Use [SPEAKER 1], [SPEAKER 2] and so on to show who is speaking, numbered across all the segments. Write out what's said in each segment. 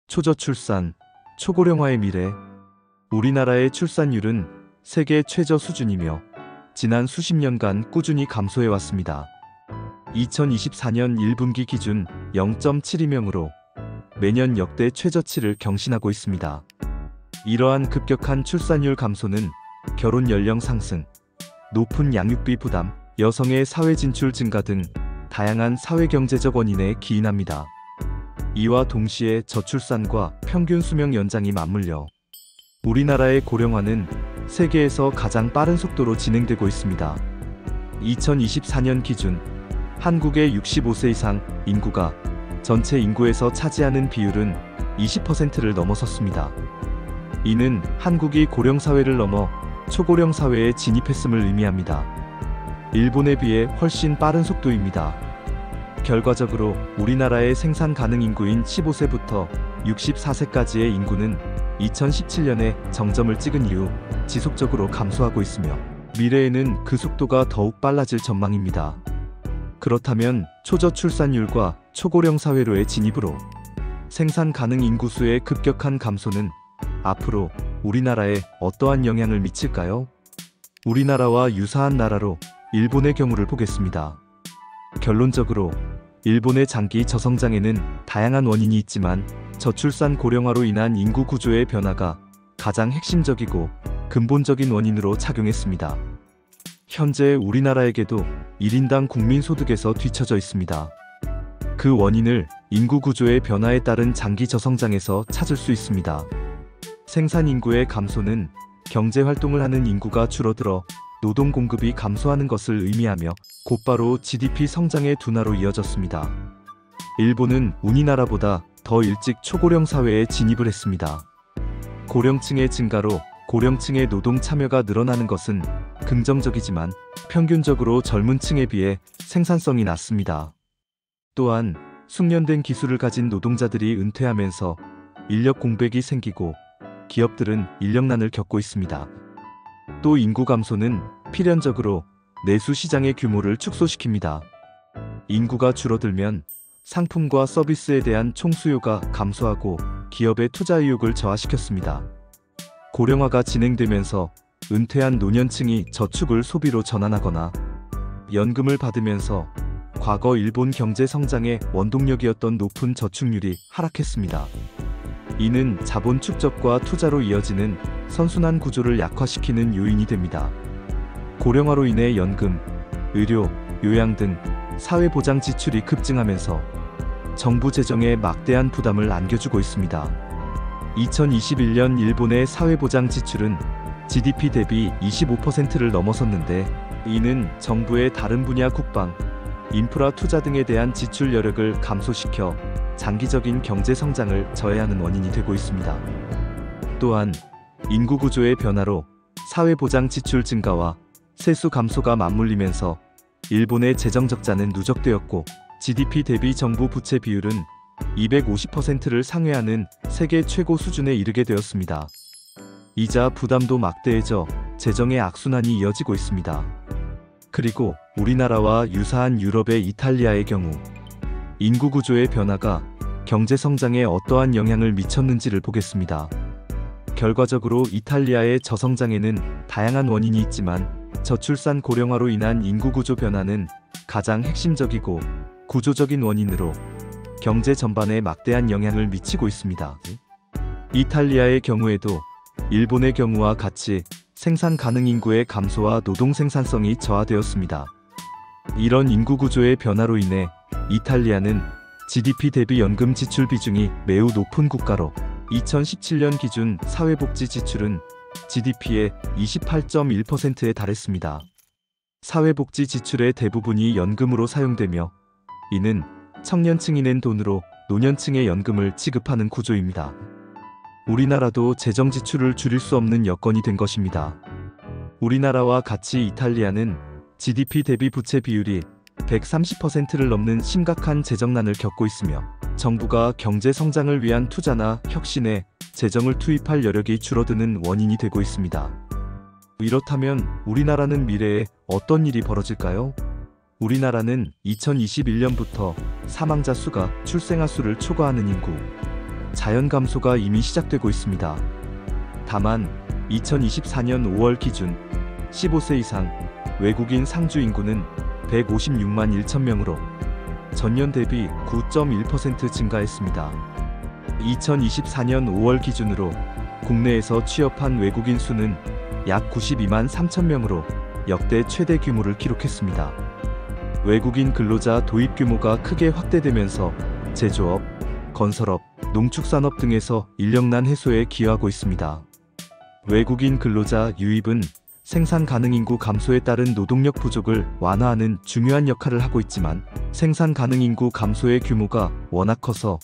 [SPEAKER 1] 초저출산, 초고령화의 미래. 우리나라의 출산율은 세계 최저 수준이며 지난 수십 년간 꾸준히 감소해 왔습니다. 2024년 1분기 기준 0.72명으로 매년 역대 최저치를 경신하고 있습니다. 이러한 급격한 출산율 감소는 결혼 연령 상승, 높은 양육비 부담, 여성의 사회 진출 증가 등 다양한 사회경제적 원인에 기인합니다. 이와 동시에 저출산과 평균 수명 연장이 맞물려 우리나라의 고령화는 세계에서 가장 빠른 속도로 진행되고 있습니다. 2024년 기준 한국의 65세 이상 인구가 전체 인구에서 차지하는 비율은 20%를 넘어섰습니다. 이는 한국이 고령사회를 넘어 초고령사회에 진입했음을 의미합니다. 일본에 비해 훨씬 빠른 속도입니다. 결과적으로 우리나라의 생산 가능 인구인 15세부터 64세까지의 인구는 2017년에 정점을 찍은 이후 지속적으로 감소하고 있으며 미래에는 그 속도가 더욱 빨라질 전망입니다. 그렇다면 초저출산율과 초고령 사회로의 진입으로 생산 가능 인구수의 급격한 감소는 앞으로 우리나라에 어떠한 영향을 미칠까요? 우리나라와 유사한 나라로 일본의 경우를 보겠습니다. 결론적으로 일본의 장기 저성장에는 다양한 원인이 있지만 저출산 고령화로 인한 인구 구조의 변화가 가장 핵심적이고 근본적인 원인으로 작용했습니다. 현재 우리나라에게도 1인당 국민소득에서 뒤처져 있습니다. 그 원인을 인구 구조의 변화에 따른 장기 저성장에서 찾을 수 있습니다. 생산 인구의 감소는 경제 활동을 하는 인구가 줄어들어 노동 공급이 감소하는 것을 의미하며 곧바로 GDP 성장의 둔화로 이어졌습니다. 일본은 우리나라보다 더 일찍 초고령 사회에 진입을 했습니다. 고령층의 증가로 고령층의 노동 참여가 늘어나는 것은 긍정적이지만 평균적으로 젊은 층에 비해 생산성이 낮습니다. 또한 숙련된 기술을 가진 노동자들이 은퇴하면서 인력 공백이 생기고 기업들은 인력난을 겪고 있습니다. 또 인구 감소는 필연적으로 내수 시장의 규모를 축소시킵니다. 인구가 줄어들면 상품과 서비스에 대한 총수요가 감소하고 기업의 투자 의욕을 저하시켰습니다. 고령화가 진행되면서 은퇴한 노년층이 저축을 소비로 전환하거나 연금을 받으면서 과거 일본 경제 성장의 원동력이었던 높은 저축률이 하락했습니다. 이는 자본 축적과 투자로 이어지는 선순환 구조를 약화시키는 요인이 됩니다. 고령화로 인해 연금, 의료, 요양 등 사회보장 지출이 급증하면서 정부 재정에 막대한 부담을 안겨주고 있습니다. 2021년 일본의 사회보장 지출은 GDP 대비 25%를 넘어섰는데 이는 정부의 다른 분야 국방, 인프라 투자 등에 대한 지출 여력을 감소시켜 장기적인 경제 성장을 저해하는 원인이 되고 있습니다. 또한 인구 구조의 변화로 사회보장 지출 증가와 세수 감소가 맞물리면서 일본의 재정 적자는 누적되었고 GDP 대비 정부 부채 비율은 250%를 상회하는 세계 최고 수준에 이르게 되었습니다. 이자 부담도 막대해져 재정의 악순환이 이어지고 있습니다. 그리고 우리나라와 유사한 유럽의 이탈리아의 경우 인구 구조의 변화가 경제 성장에 어떠한 영향을 미쳤는지를 보겠습니다. 결과적으로 이탈리아의 저성장에는 다양한 원인이 있지만 저출산 고령화로 인한 인구 구조 변화는 가장 핵심적이고 구조적인 원인으로 경제 전반에 막대한 영향을 미치고 있습니다. 이탈리아의 경우에도 일본의 경우와 같이 생산 가능 인구의 감소와 노동 생산성이 저하되었습니다. 이런 인구 구조의 변화로 인해 이탈리아는 GDP 대비 연금 지출 비중이 매우 높은 국가로 2017년 기준 사회복지 지출은 GDP의 28.1%에 달했습니다. 사회복지 지출의 대부분이 연금으로 사용되며 이는 청년층이 낸 돈으로 노년층의 연금을 지급하는 구조입니다. 우리나라도 재정 지출을 줄일 수 없는 여건이 된 것입니다. 우리나라와 같이 이탈리아는 GDP 대비 부채 비율이 130%를 넘는 심각한 재정난을 겪고 있으며 정부가 경제 성장을 위한 투자나 혁신에 재정을 투입할 여력이 줄어드는 원인이 되고 있습니다. 이렇다면 우리나라는 미래에 어떤 일이 벌어질까요? 우리나라는 2021년부터 사망자 수가 출생아 수를 초과하는 인구, 자연 감소가 이미 시작되고 있습니다. 다만 2024년 5월 기준 15세 이상 외국인 상주 인구는 156만 1천 명으로 전년 대비 9.1% 증가했습니다. 2024년 5월 기준으로 국내에서 취업한 외국인 수는 약 92만 3천 명으로 역대 최대 규모를 기록했습니다. 외국인 근로자 도입 규모가 크게 확대되면서 제조업, 건설업, 농축산업 등에서 인력난 해소에 기여하고 있습니다. 외국인 근로자 유입은 생산 가능 인구 감소에 따른 노동력 부족을 완화하는 중요한 역할을 하고 있지만 생산 가능 인구 감소의 규모가 워낙 커서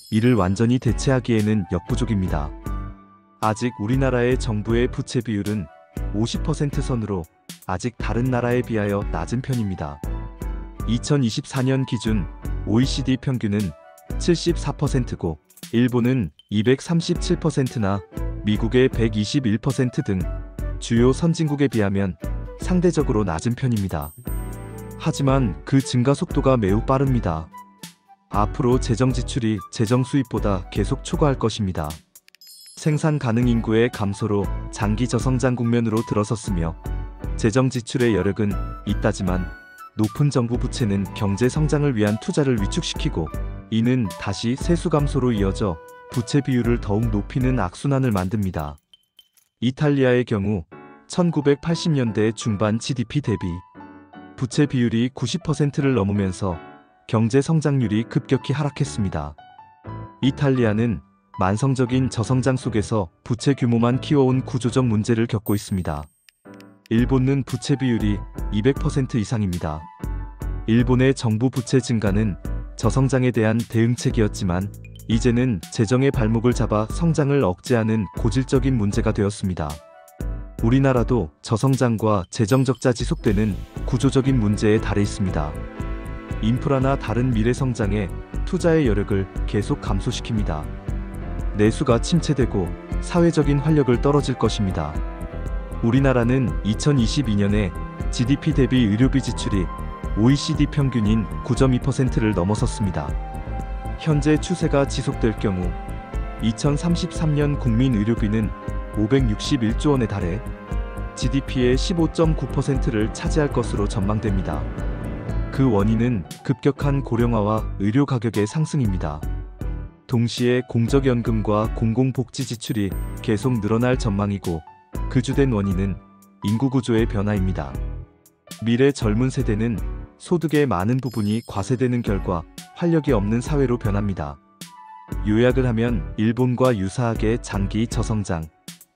[SPEAKER 1] 이를 완전히 대체하기에는 역부족입니다. 아직 우리나라의 정부의 부채 비율은 50% 선으로 아직 다른 나라에 비하여 낮은 편입니다. 2024년 기준 OECD 평균은 74%고 일본은 237%나 미국의 121% 등 주요 선진국에 비하면 상대적으로 낮은 편입니다. 하지만 그 증가 속도가 매우 빠릅니다. 앞으로 재정 지출이 재정 수입보다 계속 초과할 것입니다. 생산 가능 인구의 감소로 장기 저성장 국면으로 들어섰으며 재정 지출의 여력은 있다지만 높은 정부 부채는 경제 성장을 위한 투자를 위축시키고 이는 다시 세수 감소로 이어져 부채 비율을 더욱 높이는 악순환을 만듭니다. 이탈리아의 경우 1980년대 중반 GDP 대비 부채 비율이 90%를 넘으면서 경제 성장률이 급격히 하락했습니다. 이탈리아는 만성적인 저성장 속에서 부채 규모만 키워온 구조적 문제를 겪고 있습니다. 일본은 부채 비율이 200% 이상입니다. 일본의 정부 부채 증가는 저성장에 대한 대응책이었지만 이제는 재정의 발목을 잡아 성장을 억제하는 고질적인 문제가 되었습니다. 우리나라도 저성장과 재정적자 지속되는 구조적인 문제에 달해 있습니다. 인프라나 다른 미래 성장에 투자의 여력을 계속 감소시킵니다. 내수가 침체되고 사회적인 활력을 떨어질 것입니다. 우리나라는 2022년에 GDP 대비 의료비 지출이 OECD 평균인 9.2%를 넘어섰습니다. 현재 추세가 지속될 경우 2033년 국민 의료비는 561조 원에 달해 GDP의 15.9%를 차지할 것으로 전망됩니다. 그 원인은 급격한 고령화와 의료 가격의 상승입니다. 동시에 공적연금과 공공복지 지출이 계속 늘어날 전망이고 그 주된 원인은 인구 구조의 변화입니다. 미래 젊은 세대는 소득의 많은 부분이 과세되는 결과 활력이 없는 사회로 변합니다. 요약을 하면 일본과 유사하게 장기 저성장,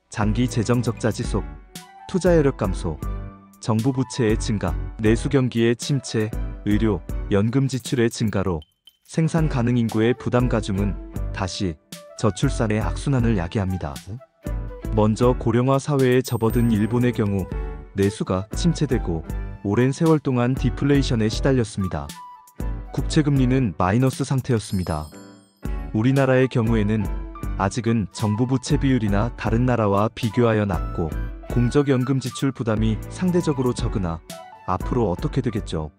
[SPEAKER 1] 장기 재정 적자 지속, 투자 여력 감소, 정부 부채의 증가, 내수 경기의 침체, 의료, 연금 지출의 증가로 생산 가능 인구의 부담 가중은 다시 저출산의 악순환을 야기합니다. 먼저 고령화 사회에 접어든 일본의 경우 내수가 침체되고 오랜 세월 동안 디플레이션에 시달렸습니다. 국채금리는 마이너스 상태였습니다. 우리나라의 경우에는 아직은 정부 부채 비율이나 다른 나라와 비교하여 낮고 공적연금 지출 부담이 상대적으로 적으나 앞으로 어떻게 되겠죠?